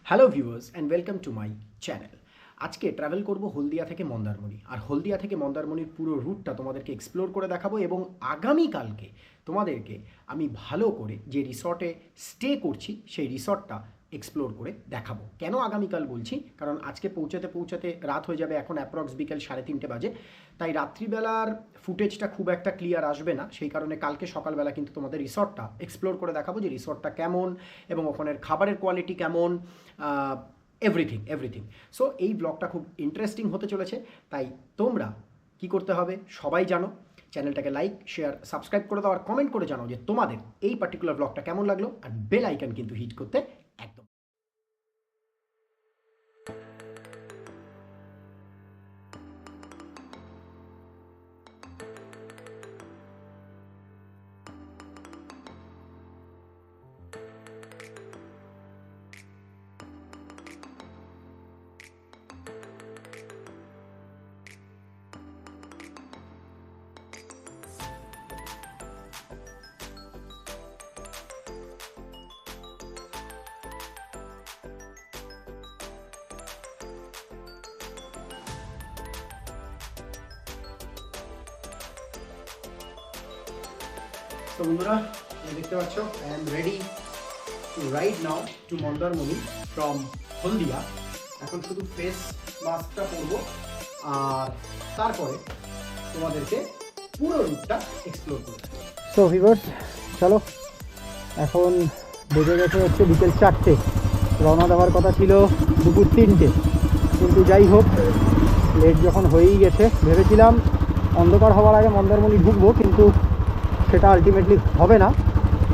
Hello viewers and welcome to my channel. আজকে travel করব হলদিয়া থেকে মন্দারমণি, আর হলদিয়া থেকে মন্দারমণির পুরো রুটটা তোমাদেরকে এক্সপ্লোর করে দেখাবো এবং আগামীকালকে তোমাদেরকে আমি ভালো করে যে রিসর্টে স্টে করছি সেই রিসর্টটা এক্সপ্লোর করে দেখাবো। কেন আগামীকাল বলছি, কারণ আজকে পৌঁছাতে পৌঁছাতে রাত হয়ে যাবে, এখন অ্যাপ্রক্স বিকেল 3:30 বাজে, তাই রাত্রিবেলার ফুটেজটা খুব একটা ক্লিয়ার আসবে না। সেই কারণে কালকে সকালবেলা কিন্তু তোমাদের রিসর্টটা এক্সপ্লোর করে দেখাবো যে রিসর্টটা কেমন এবং ওখানের খাবারের কোয়ালিটি কেমন, এভরিথিং। সো এই ব্লগটা খুব ইন্টারেস্টিং হতে চলেছে, তাই তোমরা কি করতে হবে সবাই জানো। চ্যানেলটাকে লাইক, শেয়ার, সাবস্ক্রাইব করে দাও আর কমেন্ট করে জানাও যে তোমাদের এই পার্টিকুলার ব্লগটা কেমন লাগলো, আর বেল আইকন কিন্তু হিট করতে একদম। তো বন্ধুরা, দেখতে পাচ্ছ I am ready to ride now to Mandarmani from Haldia. এখন শুধু ফেস মাস্কটা পরবো আর তারপরে তোমাদেরকে পুরো রুটটা এক্সপ্লোর করবো। সো ভিউয়ার্স, চলো এখন বেজে গেছে হচ্ছে বিকেল 4টে। রওনা দেওয়ার কথা ছিল দুপুর 3টে, কিন্তু যাই হোক লেট যখন হয়েই গেছে, ভেবেছিলাম অন্ধকার হওয়ার আগে মন্দারমণি ঢুকবো, কিন্তু সেটা আলটিমেটলি হবে না।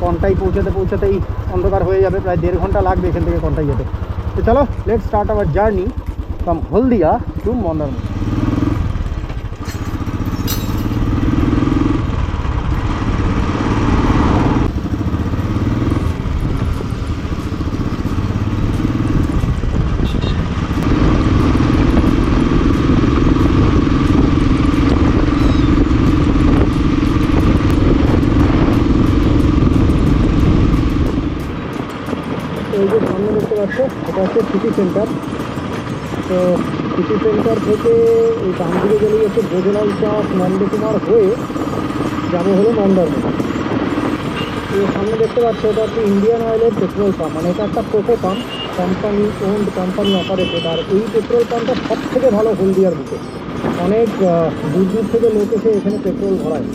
কনটাই পৌঁছাতেই অন্ধকার হয়ে যাবে, প্রায় 1.5 ঘন্টা লাগবে এখান থেকে কনটাই যেতে। তো চলো, let's start our journey from Haldia to Mandarmani. এই যে সামনে দেখতে পাচ্ছ, এটা হচ্ছে সিটি সেন্টার। তো সিটি সেন্টার থেকে এই ডান দিকে গেলেই হচ্ছে ভোজনাল চক, নন্দকুমার হয়ে যাবো হলো মন্দারমণি। তো সামনে দেখতে পাচ্ছ, এটা হচ্ছে ইন্ডিয়ান অয়েলের পেট্রোল পাম্প, মানে এটা একটা টোটো pump, company owned, company operated. আর এই পেট্রোল পাম্পটা সব থেকে ভালো হলদিয়ার বুকে। অনেক দূর দূর থেকে লোক এসে এখানে পেট্রোল ভরায়,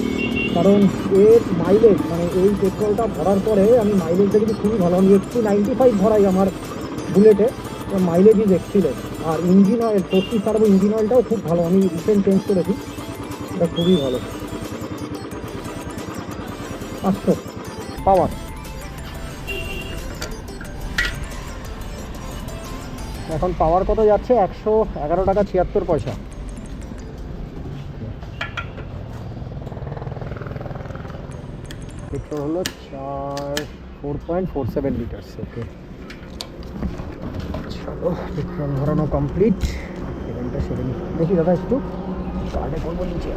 কারণ এর মাইলেজ, মানে এই পেট্রোলটা ভরার পরে আমি মাইলেজ দেখেছি খুবই ভালো। আমি 95 ভরাই আমার বুলেটে, মাইলেজ ইজ এক্সিলেন্ট। আর ইঞ্জিন অয়েল, 40 সার্বো ইঞ্জিন অয়েলটাও খুব ভালো, আমি রিসেন্ট চেঞ্জ করেছি, এটা খুবই ভালো। 500 পাওয়ার। এখন পাওয়ার কত যাচ্ছে? 111 টাকা 76 পয়সা। পেট্রোল হলো 4.47 লিটার। ওকে, চলো পেট্রোল ভরানো কমপ্লিট। সেভেনটা দেখি দাদা, একটু কার্ডে করবো নিচে।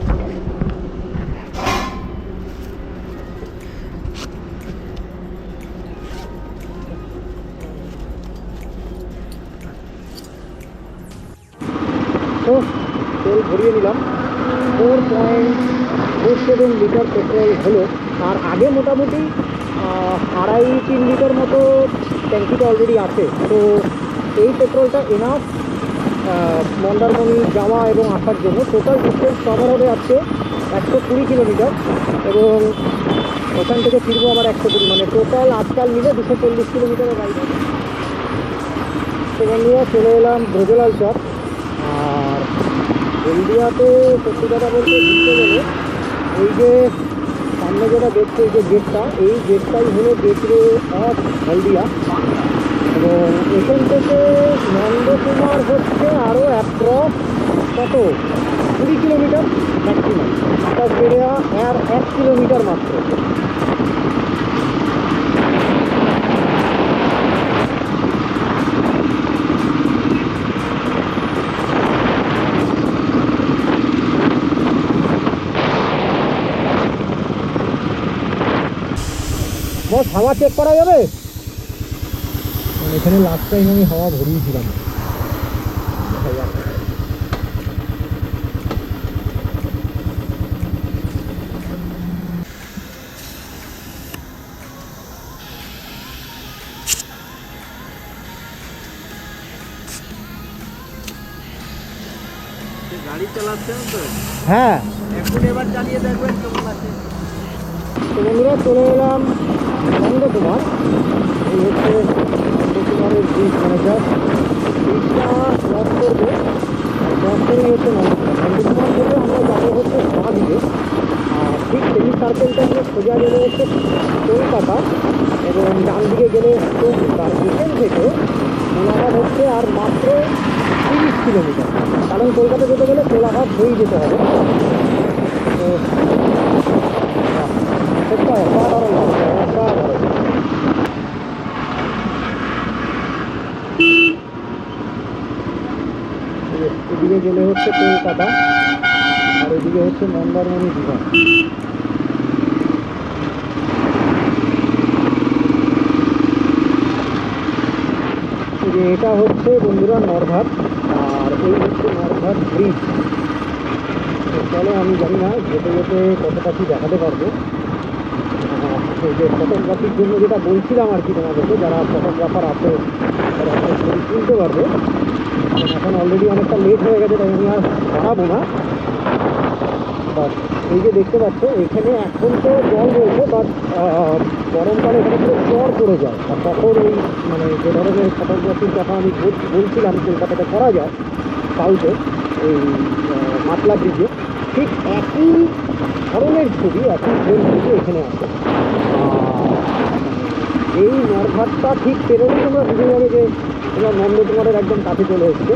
তো তেল ভরিয়ে নিলাম, 4.47 লিটার পেট্রোল হলো। আর আগে মোটামুটি 2.5-3 লিটার মতো ট্যাঙ্কিটা অলরেডি আছে। তো এই পেট্রোলটা এনাফ মন্দারমণি যাওয়া এবং আসার জন্য। টোটাল ডিস্টেন্স কভার হবে আজকে 120 কিলোমিটার, এবং ওখান থেকে ফিরবো আবার 120, মানে টোটাল আজকাল মিলে 240 কিলোমিটারের রাইড হবে। তো বন্ধুরা, চলে এলাম ব্রজলাল চক। আর হলদিয়াতে সত্যি কথা বলতে ঘুরতে গেলে এই যে সামনে যেটা দেখছে, এই যে গেটটা, এই গেটটাই হলো গেটওয়ে অফ হলদিয়া। এবং এখান থেকে নন্দকুমার হচ্ছে আরও অ্যাপ্রক্স কত 20 কিলোমিটার ম্যাক্সিমাম, আকাশ বেড়ে আর 1 কিলোমিটার মাত্র। বস, হাওয়া চেক করা যাবে? মানে এখানে লাস্ট টাইম আমি হাওয়া ভরিয়েছিলাম। গাড়ি চালাচ্ছেন তো হ্যাঁ, এখন এবার চালিয়ে দেখবেন কেমন আছে। তো বন্ধুরা চলে এলাম নন্দকুমার। এই হচ্ছে নন্দকুমারের ব্রিজ, মানে জাস্ট ব্রিজটা ক্রস করবো, ক্রস করেই হচ্ছে নন্দকুমার। নন্দকুমার থেকে আমরা যাবো হচ্ছে বাঁ দিকে, আর ঠিক সেমি সার্কেলটা নিয়ে সোজা গেলে হচ্ছে কলকাতা, এবং ডান দিকে গেলে আর এখান থেকে কোলাঘাট হচ্ছে আর মাত্র 30 কিলোমিটার। কারণ কলকাতা যেতে গেলে কোলাঘাট হয়েই যেতে হবে। তো সেটা অসাধারণ লাগছে, অসাধারণ। এদিকে গেলে হচ্ছে কলকাতা, আর এদিকে হচ্ছে মন্দারমণি দীঘা। এটা হচ্ছে বন্ধুরা নরঘাট, আর এই হচ্ছে নরঘাট ব্রিজ। চলো, আমি জানি না যেতে যেতে কতটা কি দেখাতে পারবো। এই যে ফটোগ্রাফির জন্য যেটা বলছিলাম আর কি তোমাদেরকে, যারা ফটোগ্রাফার আছে তারা ছবি তুলতে পারবে। এখন অলরেডি অনেকটা লেট হয়ে গেছে, তাই আমি আর বাড়াবো না। বাট এই যে দেখতে পাচ্ছ, এখানে এখন তো জল রয়েছে, বাট গরমকালে এখানে পুরো চর পড়ে যায়। আর তখন ওই মানে যে ধরনের ফটোগ্রাফির কথা আমি বলছিলাম কলকাতাতে করা যায় সাউথে, এই মাতলা ব্রিজে, ঠিক একই ধরনের ছবি, একই ফ্রেম ছবি এখানে আছে। এই নরঘাটটা ঠিক পেরোলেই তোমরা বুঝে যাবে যে তোমরা নন্দকুমারের একদম কাছে চলে এসছে।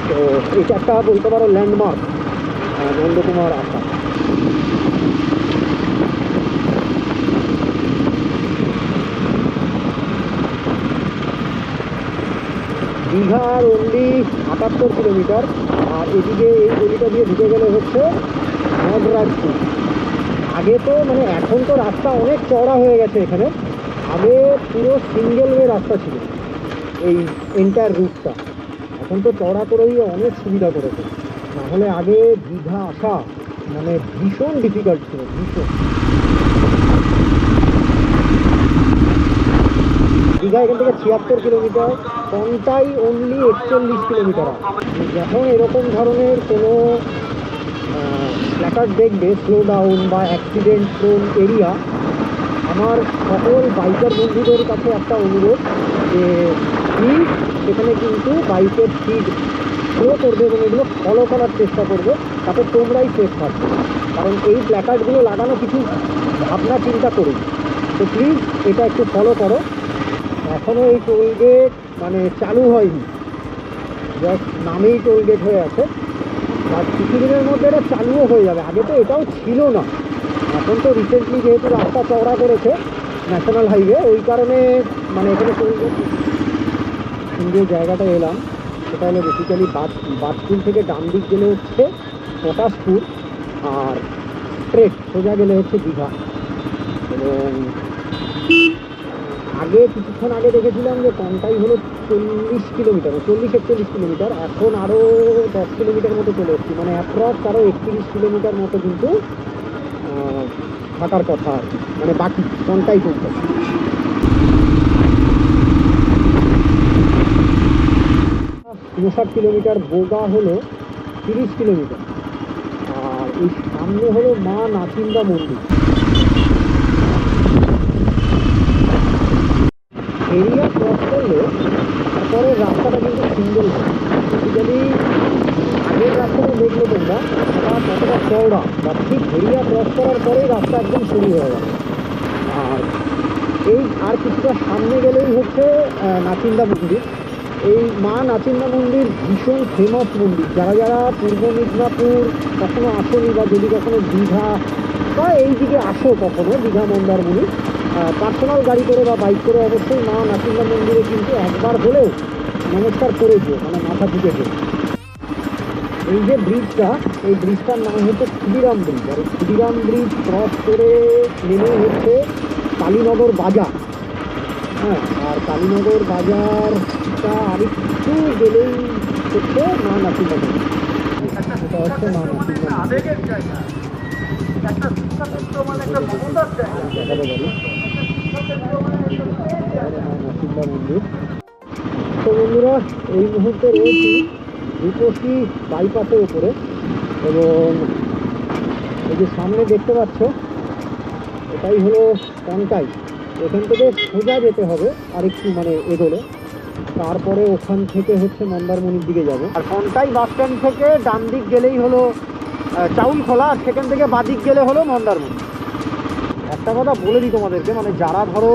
তো এটা একটা বলতে পারো ল্যান্ডমার্ক নন্দকুমার আসা। দীঘার অনলি 78 কিলোমিটার, আর এদিকে এই গলিটা দিয়ে ঢুকে গেলে হচ্ছে নগরাজপুর। আগে তো মানে এখন তো রাস্তা অনেক চওড়া হয়ে গেছে এখানে, আগে পুরো সিঙ্গেল ওয়ে রাস্তা ছিল এই এন্টায়ার রুটটা। এখন তো চওড়া করেই অনেক সুবিধা করেছে, নাহলে আগে দীঘা আসা মানে ভীষণ ডিফিকাল্ট ছিল, ভীষণ। দীঘা এখান থেকে 76 কিলোমিটার, কোনটাই অনলি 41 কিলোমিটার। যখন এরকম ধরনের কোনো প্ল্যাকার্ড দেখবে স্লো ডাউন বা অ্যাক্সিডেন্ট প্রোন এরিয়া, আমার সকল বাইকার বন্ধুদের কাছে একটা অনুরোধ যে প্লিজ সেখানে কিন্তু বাইকের স্পিড স্লো করবে এবং এগুলো ফলো করার চেষ্টা করবে, তাতে তোমরাই সেফ থাকবে। কারণ এই প্ল্যাকার্ডগুলো লাগানো কিছু ভাবনা চিন্তা করি, তো প্লিজ এটা একটু ফলো করো। এখনও এই টোলগেট মানে চালু হয়নি, জাস্ট নামেই টোলগেট হয়ে আছে, আর কিছুদিনের মধ্যে এটা চালুও হয়ে যাবে। আগে তো এটাও ছিল না, এখন তো রিসেন্টলি যেহেতু রাস্তা চওড়া করেছে ন্যাশনাল হাইওয়ে, ওই কারণে মানে এখানে টোলগেট। যে জায়গাটা এলাম সেটা হলো বেসিক্যালি বাজপুর থেকে ডান দিক গেলে হচ্ছে পটাশপুর, আর স্ট্রেট সোজা গেলে হচ্ছে দীঘা। এবং আগে কিছুক্ষণ আগে দেখেছিলাম যে কোনটাই হলো 40 কিলোমিটার, 40-41 কিলোমিটার, এখন আরও 10 কিলোমিটার মতো চলে এসেছি, মানে অ্যাপ্রক্স আরও 31 কিলোমিটার মতো কিন্তু থাকার কথা আর কি, মানে বাকি কোনটাই চলছে। 59 কিলোমিটার, বোগা হলো 30 কিলোমিটার, আর এই সামনে হলো মা নাচিন্দা মন্দির। এরিয়া ক্রস করলে তারপরে রাস্তাটা কিন্তু সিঙ্গেল হয়। বেসিক্যালি আগের রাস্তাটা দেখলে তোমরা এটা কতটা চওড়া, বা ঠিক এরিয়া ক্রস করার পরেই রাস্তা একদম শুরু হয়ে গেল। আর এই আর কিছুটা সামনে গেলেই হচ্ছে নাচিন্দা মন্দির। এই মা নাচিন্দা মন্দির ভীষণ ফেমাস মন্দির। যারা যারা পূর্ব মেদিনীপুর কখনো আসেনি, বা যদি কখনো দীঘা বা এই দিকে আসো কখনো দীঘা মন্দারমণি, পার্সোনাল গাড়ি করে বা বাইক করে অবশ্যই মা নাচিন্দা মন্দিরে কিন্তু একবার হলেও নমস্কার করে দিও, মানে মাথা ঝুঁকে। এই যে ব্রিজটা, এই ব্রিজটার নাম হচ্ছে ক্ষুদিরাম ব্রিজ, আর এই ক্ষুদিরাম ব্রিজ ক্রস করে নেমে হচ্ছে কালীনগর বাজার। হ্যাঁ, আর কালীনগর বাজারটা আরেকটু গেলেই হচ্ছে মা নাসিমা মন্দির। এটা হচ্ছে মা নাসিমা মন্দির। দেখাতে পারি মা নাসিমা মন্দির। তো বন্ধুরা, এই মুহূর্তে রয়েছি রূপসী বাইপাসের উপরে, এবং এই যে সামনে দেখতে পাচ্ছ এটাই হলো কনকাই। এখান থেকে সোজা যেতে হবে আরেকটু মানে এগোলে, তারপরে ওখান থেকে হচ্ছে মন্দারমণির দিকে যাবে। আর কনকাই বাস স্ট্যান্ড থেকে ডান দিক গেলেই হলো চাউলখোলা, আর সেখান থেকে বাদিক গেলে হলো মন্দারমণি। একটা কথা বলে দিই তোমাদেরকে, মানে যারা ধরো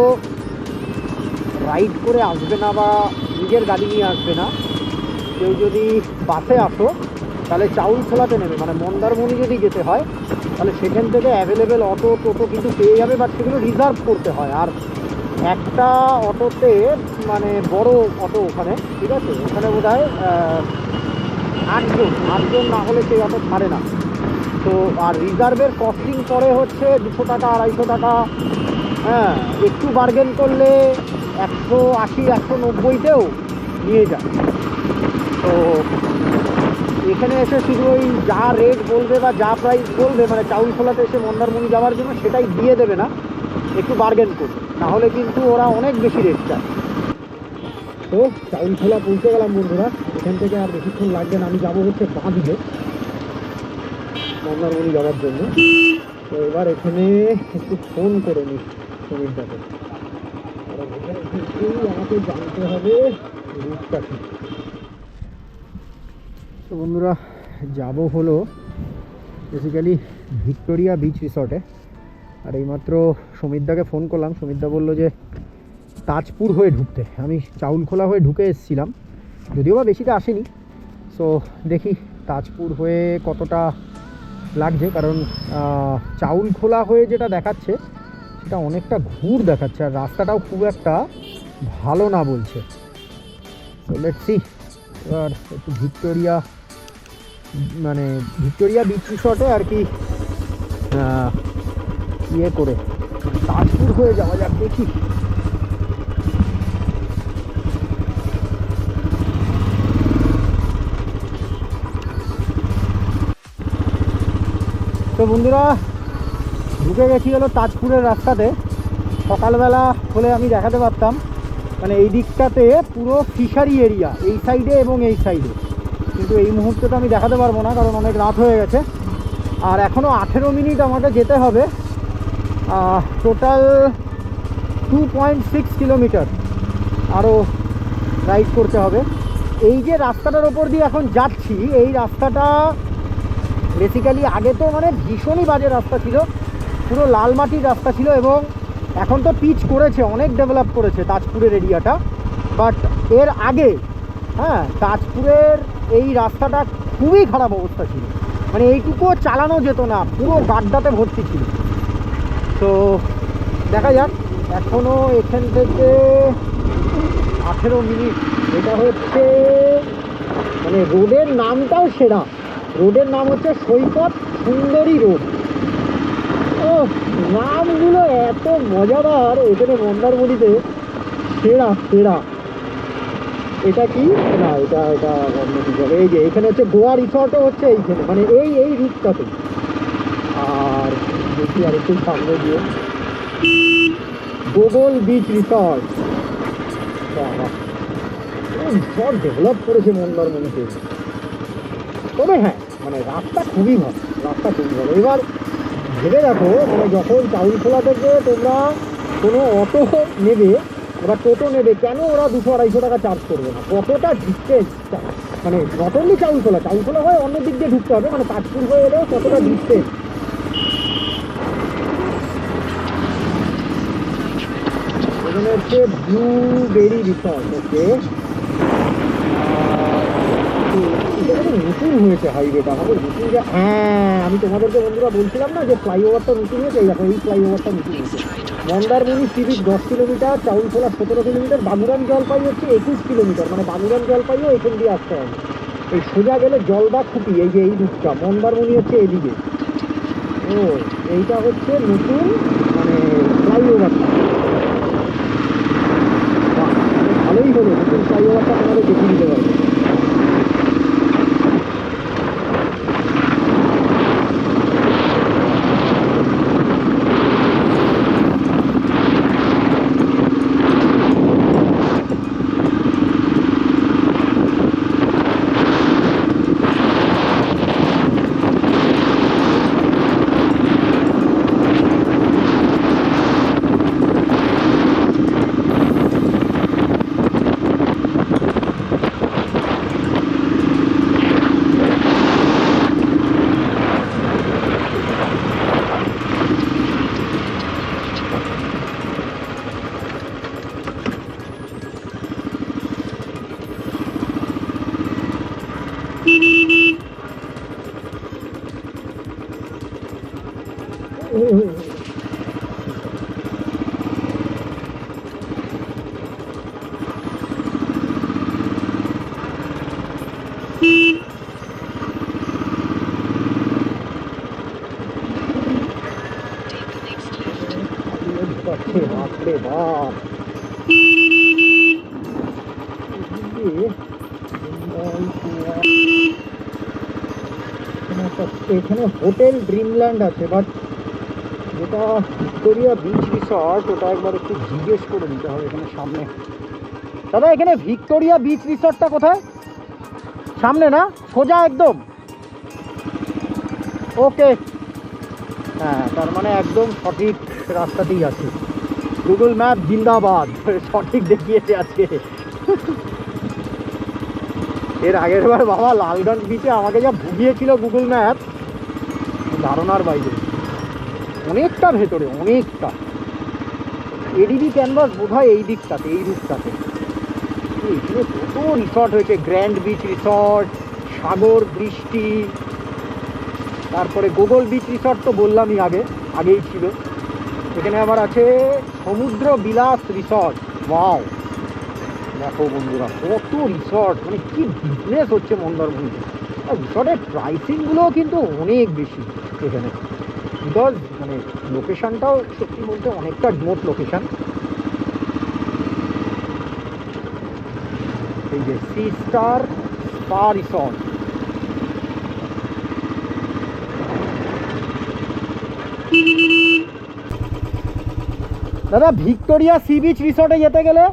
রাইড করে আসবে না বা নিজের গাড়ি নিয়ে আসবে না, কেউ যদি বাসে আসো তাহলে চাউলখোলাতে নেবে, মানে মন্দারমণি যদি যেতে হয় তাহলে সেখান থেকে অ্যাভেলেবেল অটো টোটো কিন্তু পেয়ে যাবে, বাট সেগুলো রিজার্ভ করতে হয়। আর একটা অটোতে মানে বড় অটো ওখানে, ঠিক আছে, ওখানে বোধ হয় 8জন না হলে সেই অটো ছাড়ে না। তো আর রিজার্ভের কস্টিং পরে হচ্ছে 200 টাকা 250 টাকা, হ্যাঁ, একটু বার্গেন করলে 180 190তেও নিয়ে যায়। তো এখানে এসে শুধু ওই যা রেট বলবে বা যা প্রাইস বলবে, মানে চাউলখোলাতে এসে মন্দারমণি যাওয়ার জন্য, সেটাই দিয়ে দেবে না, একটু বার্গেন করবে, নাহলে কিন্তু ওরা অনেক বেশি রেট চায়। তো চাউলখোলা পৌঁছে গেলাম বন্ধুরা, এখান থেকে আর বেশিক্ষণ লাগবে না। আমি যাবো হচ্ছে বাঁ দিকে মন্দারমণি যাওয়ার জন্য। তো এবার এখানে একটু ফোন করে নিই সমীরদাকে, কারণ এখানে কিন্তু আমাকে জানতে হবে রুটটা কি। তো বন্ধুরা, যাব হলো বেসিক্যালি ভিক্টোরিয়া বিচ রিসর্টে। আর এইমাত্র সমীরদাকে ফোন করলাম, সমীরদা বললো যে তাজপুর হয়ে ঢুকতে। আমি চাউলখোলা হয়ে ঢুকে এসেছিলাম, যদিও বা বেশিটা আসেনি। সো দেখি তাজপুর হয়ে কতটা লাগছে, কারণ চাউলখোলা হয়ে যেটা দেখাচ্ছে সেটা অনেকটা ঘুর দেখাচ্ছে, আর রাস্তাটাও খুব একটা ভালো না বলছে। তো লেটস সি। এবার একটু ভিক্টোরিয়া বিচ রিসর্টে আর কি ইয়ে করে তাজপুর হয়ে যাওয়া যাক, দেখি। তো বন্ধুরা, ঢুকে গেছি হলো তাজপুরের রাস্তাতে। সকালবেলা হলে আমি দেখাতে পারতাম, মানে এই দিকটাতে পুরো ফিশারি এরিয়া, এই সাইডে এবং এই সাইডে, কিন্তু এই মুহূর্তে তো আমি দেখাতে পারবো না, কারণ অনেক রাত হয়ে গেছে। আর এখনও 18 মিনিট আমাকে যেতে হবে, টোটাল 2.6 কিলোমিটার আরও রাইড করতে হবে। এই যে রাস্তাটার ওপর দিয়ে এখন যাচ্ছি, এই রাস্তাটা বেসিক্যালি আগে তো মানে ভীষণই বাজে রাস্তা ছিল, পুরো লাল মাটির রাস্তা ছিল, এবং এখন তো পিচ করেছে, অনেক ডেভেলপ করেছে তাজপুরের এরিয়াটা। বাট এর আগে, হ্যাঁ, তাজপুরের এই রাস্তাটা খুবই খারাপ অবস্থা ছিল, মানে এইটুকুও চালানো যেত না, পুরো গাড্ডাতে ভর্তি ছিল। তো দেখা যাক, এখনও এখান থেকে 18 মিনিট। এটা হচ্ছে মানে রোডের নামটাও সেরা, রোডের নাম হচ্ছে সৈকত সুন্দরী রোড। ও, নামগুলো এত মজাদার এখানে মন্দারমণিতে, সেরা সেরা। এটা কি না, এটা এটা অন্য কিছু হবে। এই যে এখানে হচ্ছে গোয়া রিসর্টও হচ্ছে এইখানে, মানে এই রুটটাতে। আর দেখি আর একটু সামনে দিয়ে গোগল বিচ রিসর্ট। রিসর্ট ডেভেলপ করেছে মন্দারমণিতে। তবে হ্যাঁ, মানে রাস্তা খুবই ভালো, রাস্তা খুবই ভালো। এবার ভেবে দেখো, মানে যখন চাউলখোলা থেকে তোমরা কোনো অটো নেবে বা টোটো নেবে, কেন ওরা 200-250 টাকা চার্জ করবে না? কতটা ডিস্টেন্স, মানে নট অনলি চাউলখোলা হয়ে অন্য দিক দিয়ে ঢুকতে হবে, মানে তাজপুর হয়ে এলেও কতটা ডিস্টেন্স। এখানে হচ্ছে ব্লুবেরি রিসর্ট। ওকে, নতুন হয়েছে হাইওয়েটা, আমাদের নতুন। হ্যাঁ, আমি তোমাদেরকে বন্ধুরা বলছিলাম না যে ফ্লাইওভারটা নতুন হয়েছে, এই দেখো এই ফ্লাইওভারটা নতুন হয়েছে। Mandarmani sea beach 10 kilometre, Chaulkhola 17 kilometre, Baburam জলপাই হচ্ছে 21 কিলোমিটার, মানে বাবুরাম জলপাইও এখান দিয়ে আসতে হবে। এই সোজা গেলে জলদা খুঁটি, এই যে এই রুটটা, মন্দারমণি হচ্ছে এদিকে। ও, এইটা হচ্ছে নতুন মানে ফ্লাইওভারটা। হলো নতুন ফ্লাইওভারটা তোমাদের দেখিয়ে দিতে পারবে। বাপরে বাপ, এখানে হোটেল ড্রিমল্যান্ড আছে, বাট যেটা ভিক্টোরিয়া বিচ রিসর্ট ওটা একবার একটু জিজ্ঞেস করে নিতে হবে এখানে সামনে। দাদা এখানে ভিক্টোরিয়া বিচ রিসর্টটা কোথায়? সামনে না, সোজা একদম? ওকে, হ্যাঁ, তার মানে একদম সঠিক রাস্তাতেই আছে। গুগল ম্যাপ জিন্দাবাদ, সঠিক দেখিয়েছে আজকে। এর আগের বার বাবা লালগঞ্জ বিচে আমাকে যা ভুগিয়েছিল গুগল ম্যাপ, ধারণার বাইরে, অনেকটা ভেতরে, অনেকটা। এডিবি ক্যানভাস বোধ হয় এই দিকটাতে, এই রুটটাতে। এখানে কত রিসর্ট হয়েছে, গ্র্যান্ড বিচ রিসর্ট, সাগর বৃষ্টি, তারপরে গুগল বিচ রিসর্ট তো বললামই আগেই ছিল। এখানে আবার আছে সমুদ্র বিলাস রিসর্ট। ওয়াও, দেখো বন্ধুরা কত রিসর্ট, মানে কি বিজনেস হচ্ছে মন্দারমণিতে। আর রিসর্টের প্রাইসিংগুলোও কিন্তু অনেক বেশি এখানে, বিকজ মানে লোকেশানটাও সত্যি বলতে অনেকটা রিমোট লোকেশান। এই যে সি স্টার স্পা রিসর্ট, দাদা ভিক্টোরিয়া সি বিচ রিসর্টে যেতে গেলে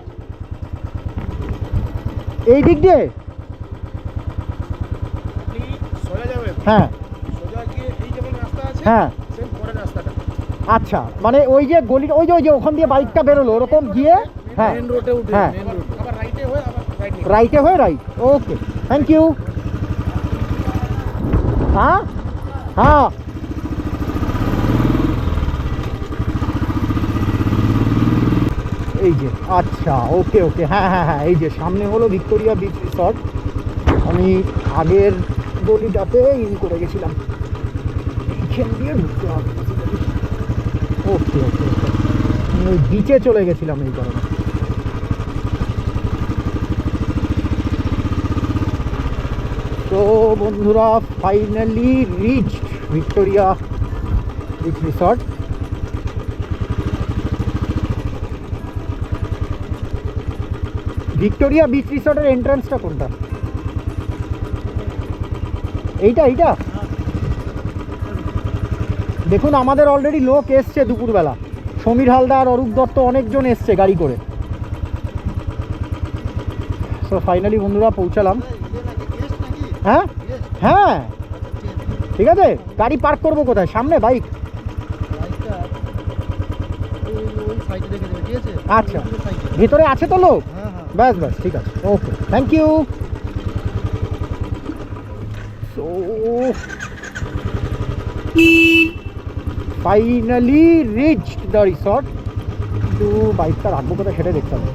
এই দিক দিয়ে হ্যাঁ হ্যাঁ, আচ্ছা, মানে ওই যে গলি, ওই যে ওখান দিয়ে বাইকটা বেরোলো ওরকম গিয়ে, হ্যাঁ হ্যাঁ, রাইটে হয়ে রাইট। Okay, thank you. হ্যাঁ হ্যাঁ, এই যে, আচ্ছা, ওকে ওকে, হ্যাঁ হ্যাঁ হ্যাঁ, এই যে সামনে হলো ভিক্টোরিয়া বিচ রিসর্ট। আমি আগের গলিটাতে করে গেছিলাম, এইখান দিয়ে ঢুকতে হবে। ওকে ওকে ওকে, ওই বিচে চলে গেছিলাম এই কারণে। তো বন্ধুরা, finally reach Victoria beach resort. Victoria beach রিসর্টের এন্ট্রান্সটা কোনটা? এইটা দেখুন, আমাদের অলরেডি লোক এসছে দুপুরবেলা, সমীর হালদার, অরূপ দত্ত, অনেকজন এসছে গাড়ি করে। সো ফাইনালি বন্ধুরা পৌঁছালাম। হ্যাঁ হ্যাঁ, ঠিক আছে। গাড়ি পার্ক করবো কোথায়? সামনে বাইক? আচ্ছা, ভিতরে আছে তো লোক? ব্যাস ব্যাস, ঠিক আছে, okay, thank you. So finally reached the resort. কিন্তু বাইকটা রাখবো কোথায় সেটা দেখতে হবে।